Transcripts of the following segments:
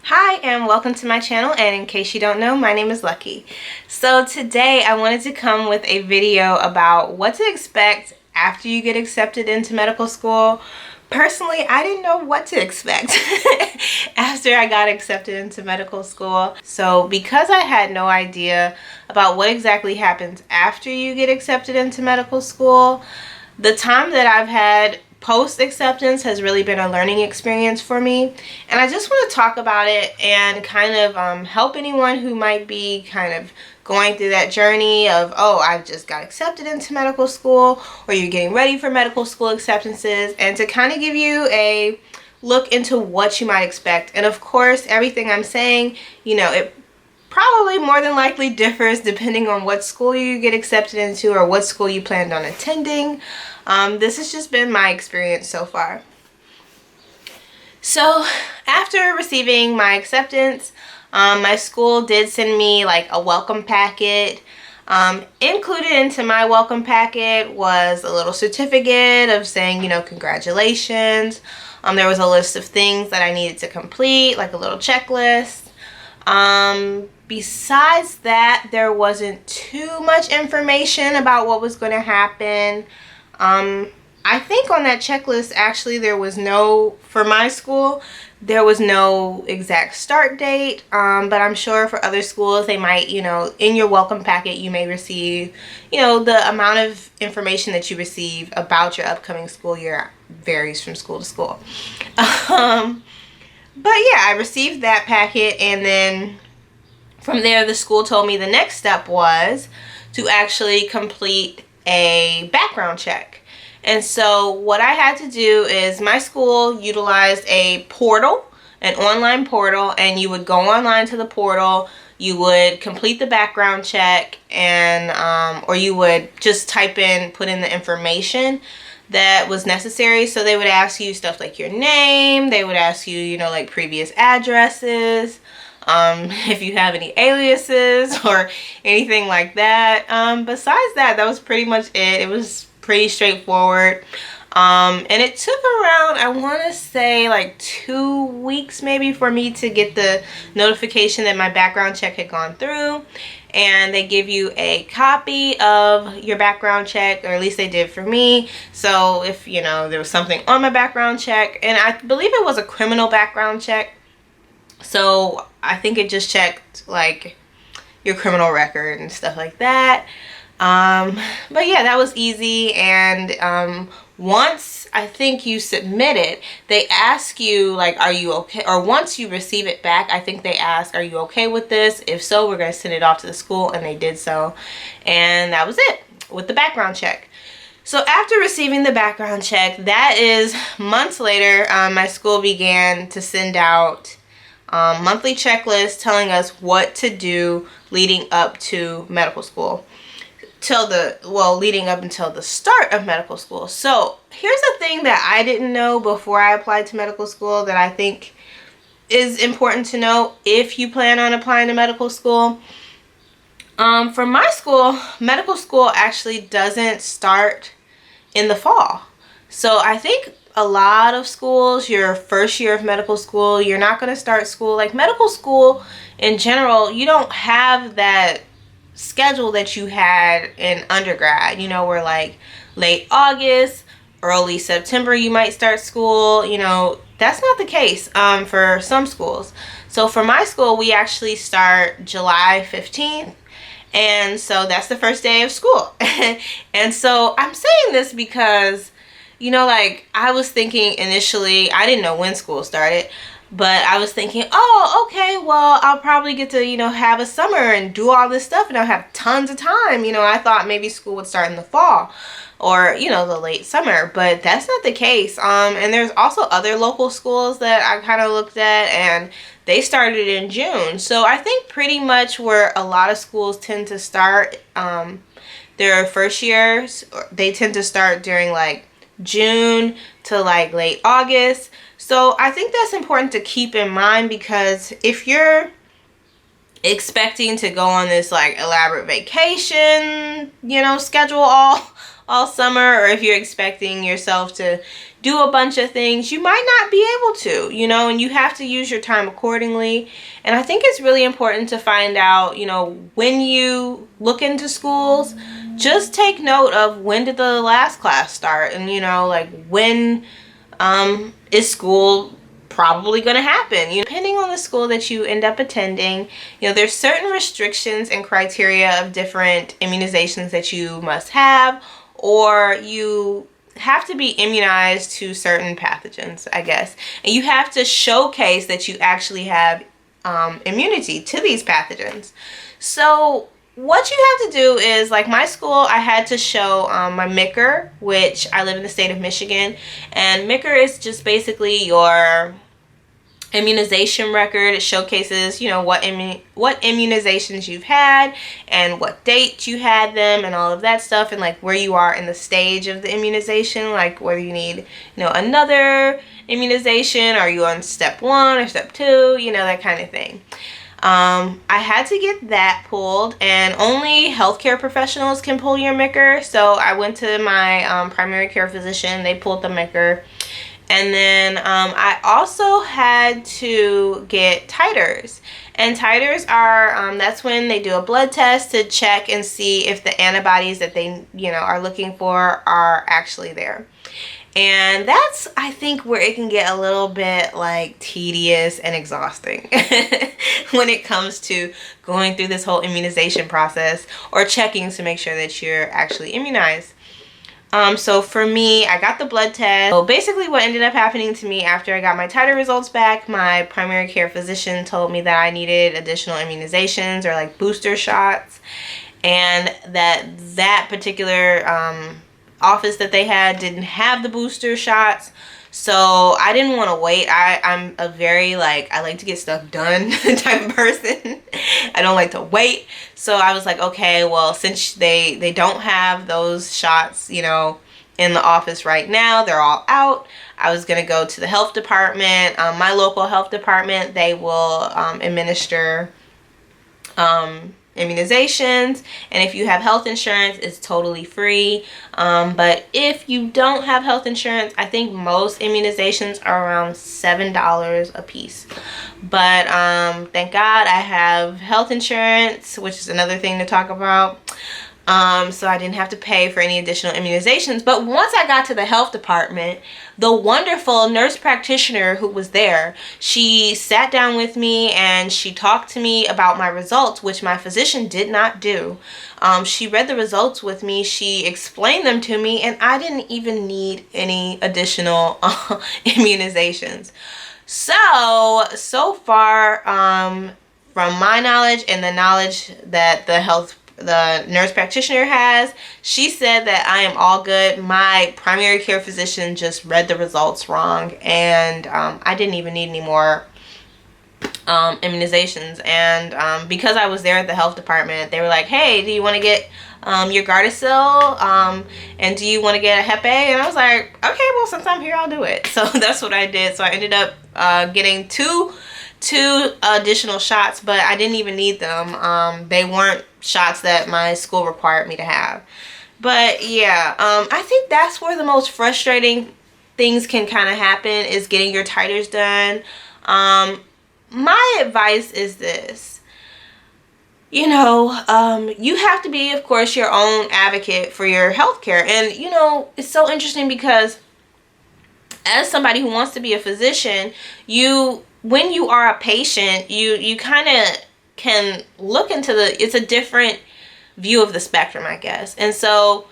Hi and welcome to my channel, and in case you don't know, my name is Lucky. So today I wanted to come with a video about what to expect after you get accepted into medical school. Personally, I didn't know what to expect after I got accepted into medical school. So because I had no idea about what exactly happens after you get accepted into medical school, the time that I've had post acceptance has really been a learning experience for me, and I just want to talk about it and kind of help anyone who might be kind of going through that journey of, oh, I just got accepted into medical school, or you're getting ready for medical school acceptances, and to kind of give you a look into what you might expect. And of course, everything I'm saying, it probably more than likely differs depending on what school you get accepted into or what school you planned on attending. This has just been my experience so far. So after receiving my acceptance, my school did send me like a welcome packet. Included into my welcome packet was a little certificate of saying, congratulations. There was a list of things that I needed to complete, like a little checklist. Besides that, there wasn't too much information about what was going to happen. I think on that checklist, actually, for my school, there was no exact start date, but I'm sure for other schools, they might, in your welcome packet, you may receive, the amount of information that you receive about your upcoming school year varies from school to school. But yeah, I received that packet, and then from there, the school told me the next step was to actually complete a background check. And so what I had to do is, my school utilized a portal, an online portal, and you would go online to the portal, you would complete the background check, and or you would just put in the information that was necessary. So they would ask you stuff like your name, they would ask you, like previous addresses, if you have any aliases or anything like that. Besides that, that was pretty much it. It was pretty straightforward. And it took around, I want to say like 2 weeks maybe for me to get the notification that my background check had gone through. And they give you a copy of your background check, or at least they did for me. So if, there was something on my background check, and I believe it was a criminal background check. So I think it just checked like your criminal record and stuff like that. But yeah, that was easy. And once I think you submit it, they ask you like, are you okay? Or once you receive it back, I think they ask, are you okay with this? If so, we're going to send it off to the school, and they did so. And that was it with the background check. So after receiving the background check, that is months later, my school began to send out monthly checklists telling us what to do leading up to medical school. Leading up until the start of medical school. So here's the thing that I didn't know before I applied to medical school that I think is important to know if you plan on applying to medical school. For my school, medical school actually doesn't start in the fall. So I think a lot of schools, your first year of medical school, you're not going to start school. Like medical school in general, you don't have that schedule that you had in undergrad, where like late August, early September you might start school. That's not the case for some schools. So for my school, we actually start July 15th, and so that's the first day of school. And so I'm saying this because I was thinking initially, I didn't know when school started, but I was thinking, oh, okay, well, I'll probably get to, have a summer and do all this stuff, and I'll have tons of time. I thought maybe school would start in the fall or, the late summer, but that's not the case. And there's also other local schools that I kind of looked at, and they started in June. So I think pretty much where a lot of schools tend to start their first years, they tend to start during like June to like late August. So I think that's important to keep in mind, because if you're expecting to go on this like elaborate vacation, schedule all all summer, or if you're expecting yourself to do a bunch of things, you might not be able to, you know, and you have to use your time accordingly. And I think it's really important to find out, you know, when you look into schools, just take note of when did the last class start, and, you know, like when is school probably going to happen. You know, depending on the school that you end up attending, you know, there's certain restrictions and criteria of different immunizations that you must have, or you have to be immunized to certain pathogens, I guess, and you have to showcase that you actually have immunity to these pathogens. So what you have to do is, like my school, I had to show my MICR, which I live in the state of Michigan, and MICR is just basically your immunization record. It showcases, you know, what immunizations you've had and what date you had them and all of that stuff, and like where you are in the stage of the immunization, like whether you need, you know, another immunization, are you on step 1 or step 2, you know, that kind of thing. I had to get that pulled, and only healthcare professionals can pull your MICR. So I went to my primary care physician. They pulled the MICR. And then I also had to get titers. And titers are, that's when they do a blood test to check and see if the antibodies that they, you know, are looking for are actually there. And that's, I think, where it can get a little bit like tedious and exhausting when it comes to going through this whole immunization process or checking to make sure that you're actually immunized. So for me, I got the blood test. So basically what ended up happening to me after I got my titer results back, my primary care physician told me that I needed additional immunizations or like booster shots, and that particular office that they had didn't have the booster shots. So I didn't want to wait. I'm a very, like, I like to get stuff done type of person. I don't like to wait. So I was like, okay, well, since they don't have those shots, you know, in the office right now, they're all out, I was going to go to the health department. My local health department, they will administer immunizations, and if you have health insurance, it's totally free. But if you don't have health insurance, I think most immunizations are around $7 a piece. But thank God I have health insurance, which is another thing to talk about. So I didn't have to pay for any additional immunizations. But once I got to the health department, the wonderful nurse practitioner who was there, she sat down with me and she talked to me about my results, which my physician did not do. She read the results with me, she explained them to me, and I didn't even need any additional immunizations. So far, from my knowledge and the knowledge that the nurse practitioner has, she said that I am all good. My primary care physician just read the results wrong, and I didn't even need any more immunizations. And because I was there at the health department, they were like, hey, do you want to get your Gardasil, and do you want to get a Hep A? And I was like, okay, well, since I'm here, I'll do it. So that's what I did. So I ended up getting two additional shots, but I didn't even need them. They weren't shots that my school required me to have. But yeah, I think that's where the most frustrating things can kind of happen, is getting your titers done. My advice is this: you know, you have to be, of course, your own advocate for your healthcare. And you know, it's so interesting because as somebody who wants to be a physician, when you are a patient, you kind of can look into it's a different view of the spectrum, I guess. And so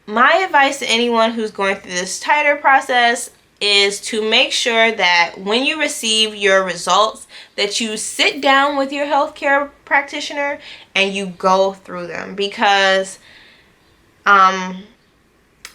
my advice to anyone who's going through this titer process is to make sure that when you receive your results, that you sit down with your healthcare practitioner and you go through them, because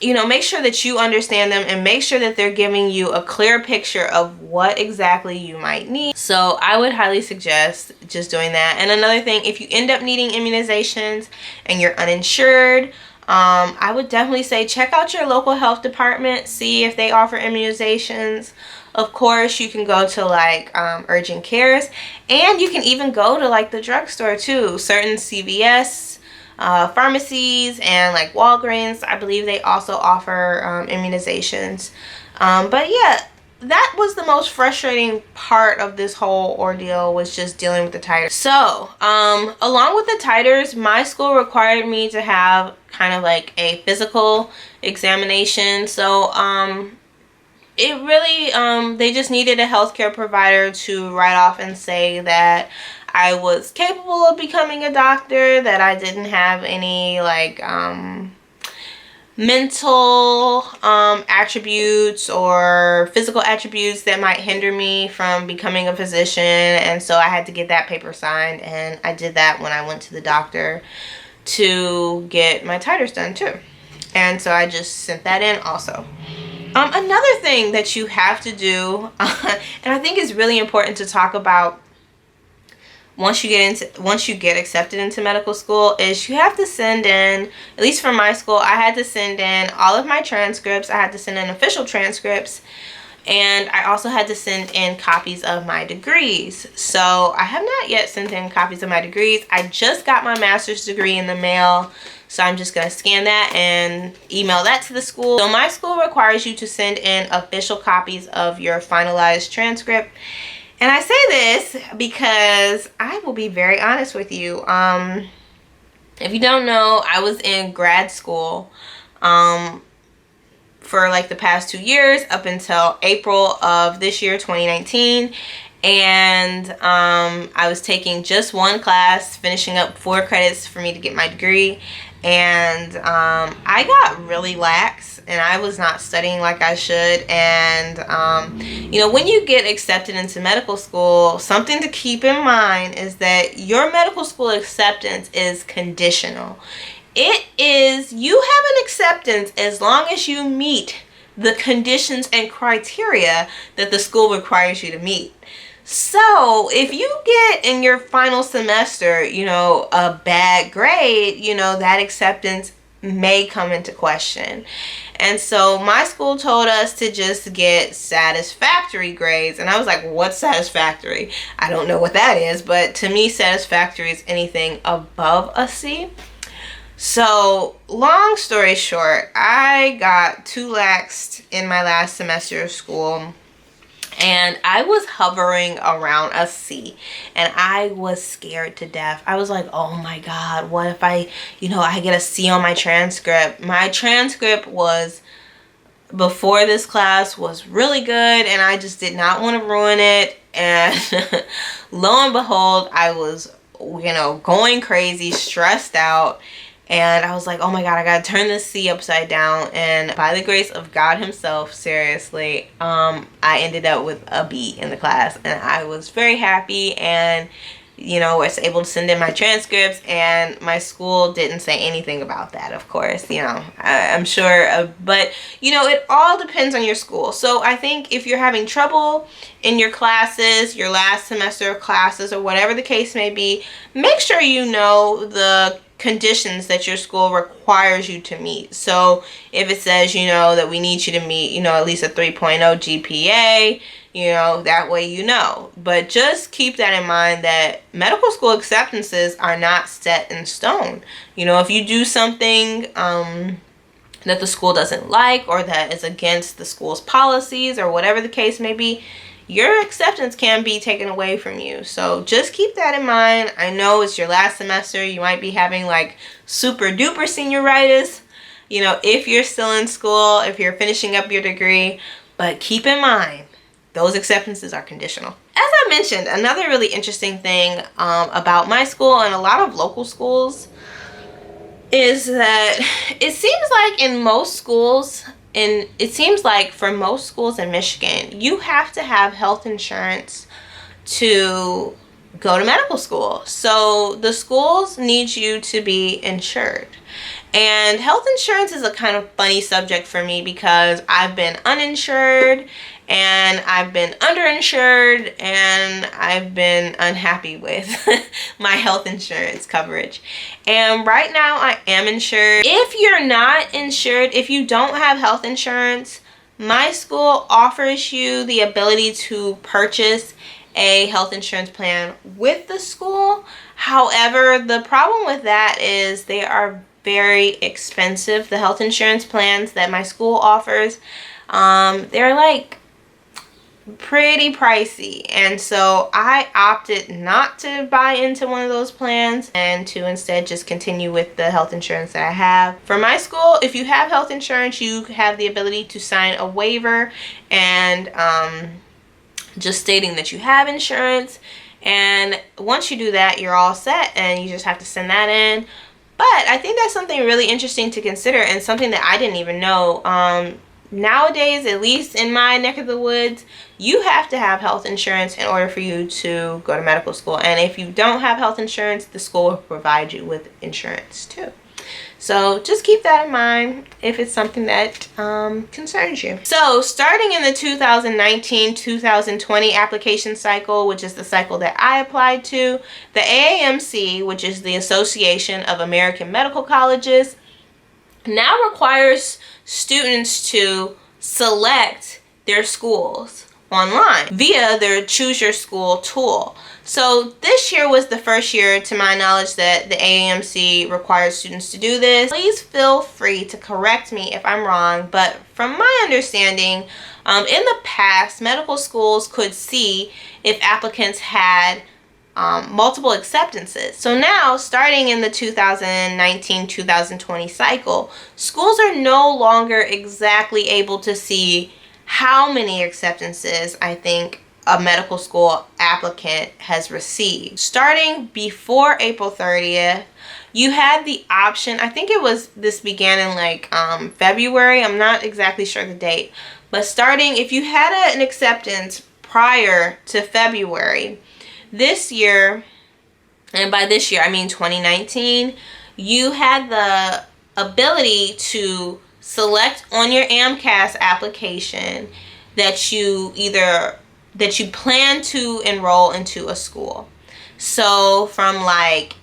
you know, make sure that you understand them and make sure that they're giving you a clear picture of what exactly you might need. So I would highly suggest just doing that. And another thing, if you end up needing immunizations and you're uninsured, I would definitely say check out your local health department, see if they offer immunizations. Of course, you can go to like urgent cares, and you can even go to like the drugstore too. Certain CVS pharmacies and like Walgreens, I believe they also offer immunizations. But yeah, that was the most frustrating part of this whole ordeal, was just dealing with the titers. So along with the titers, my school required me to have kind of like a physical examination. So it really, they just needed a healthcare provider to write off and say that I was capable of becoming a doctor, that I didn't have any like mental attributes or physical attributes that might hinder me from becoming a physician. And so I had to get that paper signed, and I did that when I went to the doctor to get my titers done too. And so I just sent that in also. Another thing that you have to do, and I think is really important to talk about once you get accepted into medical school, is you have to send in, at least for my school, I had to send in all of my transcripts. I had to send in official transcripts, and I also had to send in copies of my degrees. So I have not yet sent in copies of my degrees. I just got my master's degree in the mail, so I'm just gonna scan that and email that to the school. So my school requires you to send in official copies of your finalized transcript. And I say this because I will be very honest with you. If you don't know, I was in grad school for like the past 2 years up until April of this year, 2019. And I was taking just one class, finishing up 4 credits for me to get my degree. And I got really lax, and I was not studying like I should. And you know, when you get accepted into medical school, something to keep in mind is that your medical school acceptance is conditional. It is, you have an acceptance as long as you meet the conditions and criteria that the school requires you to meet. So if you get in your final semester, you know, a bad grade, you know, that acceptance may come into question. And so my school told us to just get satisfactory grades. And I was like, what's satisfactory? I don't know what that is, but to me, satisfactory is anything above a C. So long story short, I got too laxed in my last semester of school, and I was hovering around a C, and I was scared to death. I was like, oh my God, what if I get a C on my transcript? My transcript was, before this class, was really good, and I just did not want to ruin it. And lo and behold, I was, going crazy, stressed out. And I was like, oh my God, I gotta turn this C upside down. And by the grace of God himself, seriously, I ended up with a B in the class. And I was very happy, and, was able to send in my transcripts. And my school didn't say anything about that, of course, I'm sure. But, it all depends on your school. So I think if you're having trouble in your classes, your last semester of classes, or whatever the case may be, make sure you know the conditions that your school requires you to meet. So if it says, that we need you to meet, at least a 3.0 GPA, that way But just keep that in mind, that medical school acceptances are not set in stone. If you do something that the school doesn't like, or that is against the school's policies, or whatever the case may be, your acceptance can be taken away from you. So just keep that in mind. I know it's your last semester. You might be having like super duper senioritis, if you're still in school, if you're finishing up your degree. But keep in mind, those acceptances are conditional. As I mentioned, another really interesting thing about my school and a lot of local schools is that it seems like in most schools, and it seems like for most schools in Michigan, you have to have health insurance to go to medical school. So the schools need you to be insured. And health insurance is a kind of funny subject for me, because I've been uninsured, and I've been underinsured, and I've been unhappy with my health insurance coverage. And right now I am insured. If you're not insured, if you don't have health insurance, my school offers you the ability to purchase a health insurance plan with the school. However, the problem with that is they are very expensive. The health insurance plans that my school offers, they're like pretty pricey, and so I opted not to buy into one of those plans and to instead just continue with the health insurance that I have. For my school, if you have health insurance, you have the ability to sign a waiver and just stating that you have insurance, and once you do that, you're all set and you just have to send that in. But I think that's something really interesting to consider and something that I didn't even know. Nowadays, at least in my neck of the woods, you have to have health insurance in order for you to go to medical school. And if you don't have health insurance, the school will provide you with insurance too. So just keep that in mind if it's something that concerns you. So starting in the 2019-2020 application cycle, which is the cycle that I applied to, the AAMC, which is the Association of American Medical Colleges, now requires students to select their schools online via their Choose Your School tool. So this year was the first year, to my knowledge, that the AAMC requires students to do this. Please feel free to correct me if I'm wrong, but from my understanding, in the past, medical schools could see if applicants had multiple acceptances. So now, starting in the 2019-2020 cycle, schools are no longer exactly able to see how many acceptances I think a medical school applicant has received. Starting before April 30th, you had the option, I think this began in like February, I'm not exactly sure the date, but starting, if you had an acceptance prior to February, this year, and by this year I mean 2019, you had the ability to select on your AMCAS application that you plan to enroll into a school. So from like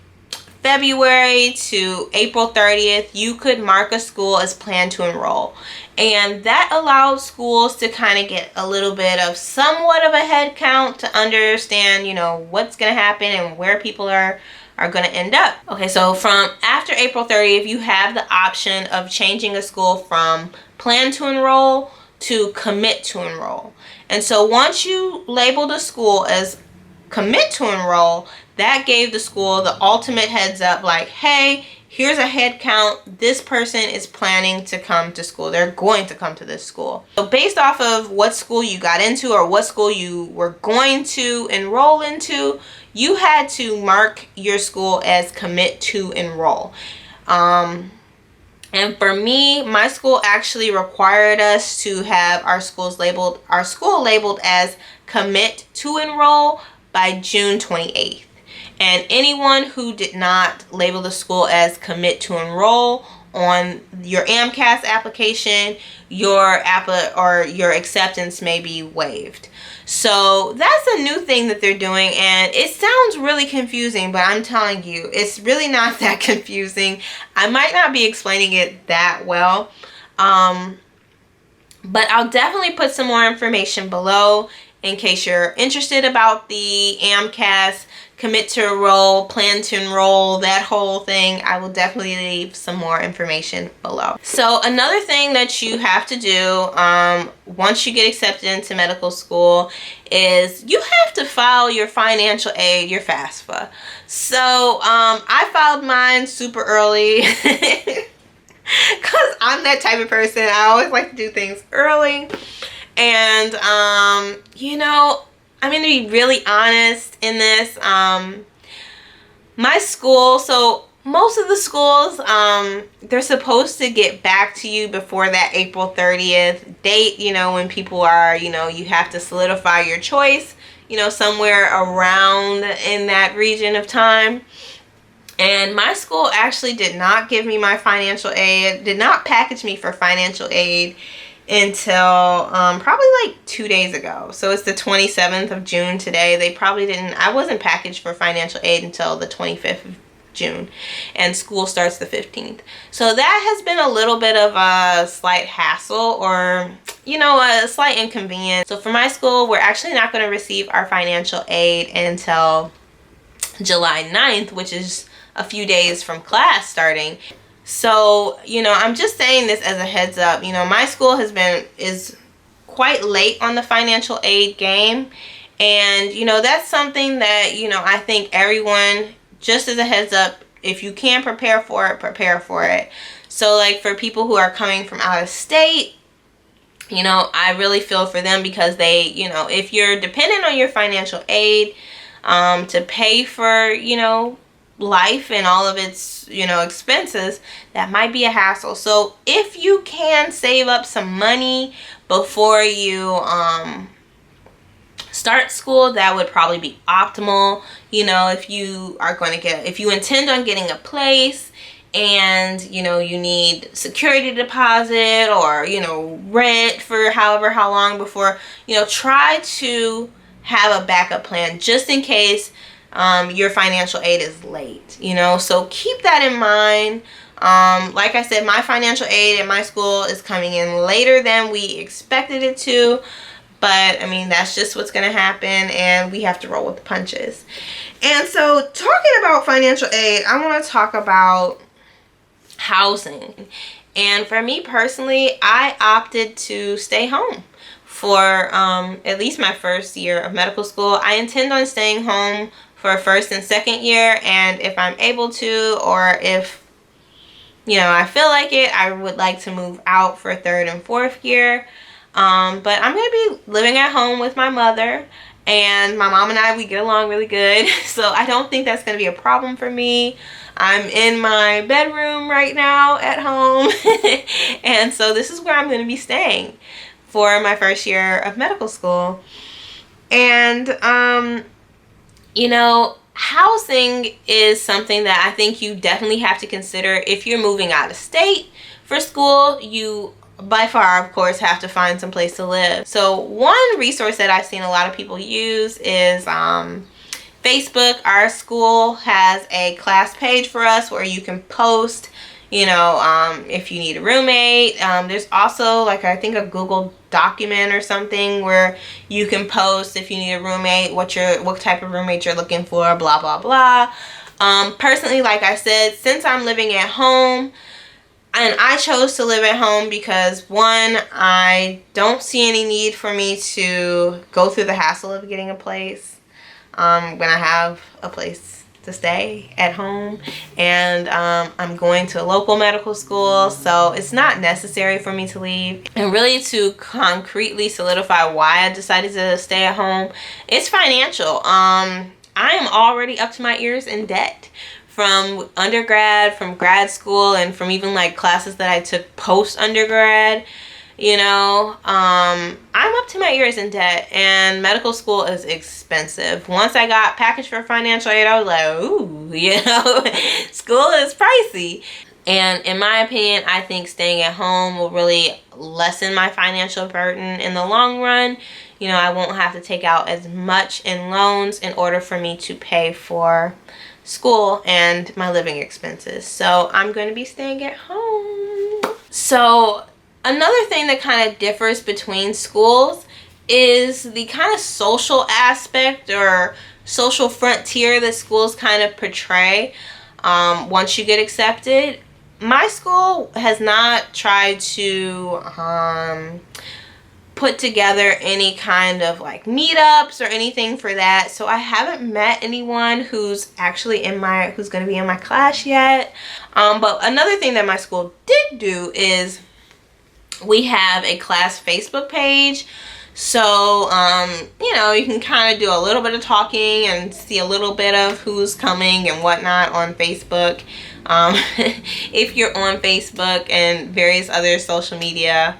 February to April 30th, you could mark a school as plan to enroll. And that allowed schools to kind of get a little bit of somewhat of a head count to understand, what's going to happen and where people are going to end up. Okay, so from after April 30th, you have the option of changing a school from plan to enroll to commit to enroll. And so once you labeled a school as commit to enroll, that gave the school the ultimate heads up, like, hey, here's a head count. This person is planning to come to school. They're going to come to this school. So based off of what school you got into or what school you were going to enroll into, you had to mark your school as commit to enroll. And for me, my school actually required us to have our school labeled as commit to enroll by June 28th. And anyone who did not label the school as commit to enroll on your AMCAS application, your acceptance may be waived. So that's a new thing that they're doing, and it sounds really confusing, but I'm telling you, it's really not that confusing. I might not be explaining it that well, but I'll definitely put some more information below in case you're interested about the AMCAS commit to enroll, plan to enroll, that whole thing. I will definitely leave some more information below. So another thing that you have to do once you get accepted into medical school is you have to file your financial aid, your FAFSA. So I filed mine super early because I'm that type of person. I always like to do things early. And I'm going to be really honest in this. My school, so most of the schools, they're supposed to get back to you before that April 30th date, when people are, you have to solidify your choice, somewhere around in that region of time. And my school actually did not give me my financial aid, did not package me for financial aid until probably like 2 days ago. So it's the 27th of June today. I wasn't packaged for financial aid until the 25th June, and school starts the 15th. So that has been a little bit of a slight hassle, or a slight inconvenience. So for my school, we're actually not going to receive our financial aid until July 9th, which is a few days from class starting. So, I'm just saying this as a heads up. My school is quite late on the financial aid game. And, that's something that, I think everyone, just as a heads up, if you can prepare for it, prepare for it. So, like, for people who are coming from out of state, I really feel for them, because they, if you're dependent on your financial aid to pay for, life and all of its, expenses, that might be a hassle. So if you can save up some money before you start school, that would probably be optimal. If you intend on getting a place, and you need security deposit, or rent for how long before, try to have a backup plan just in case your financial aid is late. So keep that in mind. Like I said, my financial aid at my school is coming in later than we expected it to, but I mean, that's just what's going to happen, and we have to roll with the punches. And so, talking about financial aid, I want to talk about housing. And for me personally, I opted to stay home for at least my first year of medical school. I intend on staying home for first and second year, and if I'm able to, or if I feel like it, I would like to move out for third and fourth year. But I'm going to be living at home with my mother, and my mom and I, we get along really good, so I don't think that's going to be a problem for me. I'm in my bedroom right now at home, and so this is where I'm going to be staying for my first year of medical school. And housing is something that I think you definitely have to consider. If you're moving out of state for school, you by far, of course, have to find some place to live. So one resource that I've seen a lot of people use is Facebook. Our school has a class page for us where you can post, if you need a roommate. There's also, like, I think a Google document or something where you can post if you need a roommate, what type of roommate you're looking for, blah, blah, blah. Personally, like I said, since I'm living at home, and I chose to live at home because, one, I don't see any need for me to go through the hassle of getting a place when I have a place to stay at home, and I'm going to a local medical school, so it's not necessary for me to leave. And really, to concretely solidify why I decided to stay at home, it's financial. I am already up to my ears in debt from undergrad, from grad school, and from even like classes that I took post undergrad. I'm up to my ears in debt, and medical school is expensive. Once I got packaged for financial aid, I was like, ooh, school is pricey. And in my opinion, I think staying at home will really lessen my financial burden in the long run. I won't have to take out as much in loans in order for me to pay for school and my living expenses. So I'm going to be staying at home. So another thing that kind of differs between schools is the kind of social aspect or social frontier that schools kind of portray once you get accepted. My school has not tried to put together any kind of like meetups or anything for that, so I haven't met anyone who's actually who's going to be in my class yet. But another thing that my school did do is we have a class Facebook page. So, you can kind of do a little bit of talking and see a little bit of who's coming and whatnot on Facebook. If you're on Facebook and various other social media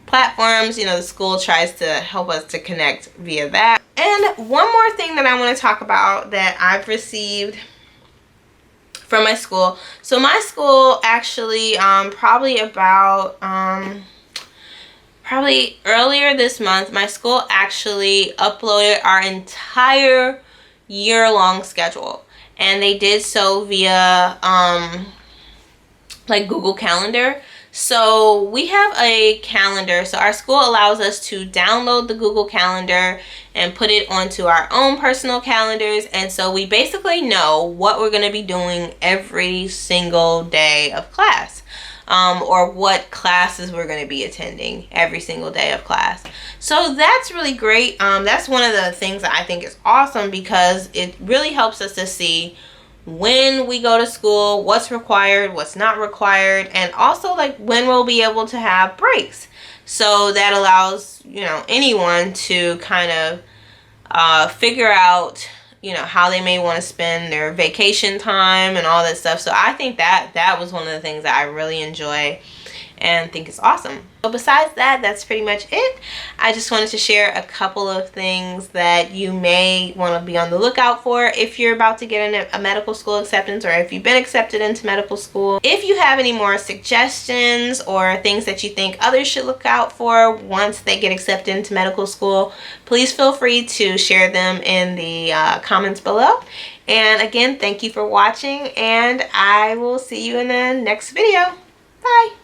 platforms, the school tries to help us to connect via that. And one more thing that I want to talk about that I've received from my school. So my school actually probably earlier this month, my school actually uploaded our entire year-long schedule. and they did so via like Google Calendar. So we have a calendar. So our school allows us to download the Google Calendar and put it onto our own personal calendars. And so we basically know what we're going to be doing every single day of class, or what classes we're going to be attending every single day of class. So that's really great. That's one of the things that I think is awesome, because it really helps us to see when we go to school, what's required, what's not required, and also like when we'll be able to have breaks. So that allows, you know, anyone to kind of figure out, you know, how they may want to spend their vacation time and all that stuff. So I think that was one of the things that I really enjoy and think is awesome. So besides that, that's pretty much it. I just wanted to share a couple of things that you may want to be on the lookout for if you're about to get a medical school acceptance, or if you've been accepted into medical school. If you have any more suggestions or things that you think others should look out for once they get accepted into medical school, please feel free to share them in the comments below. And again, thank you for watching, and I will see you in the next video. Bye.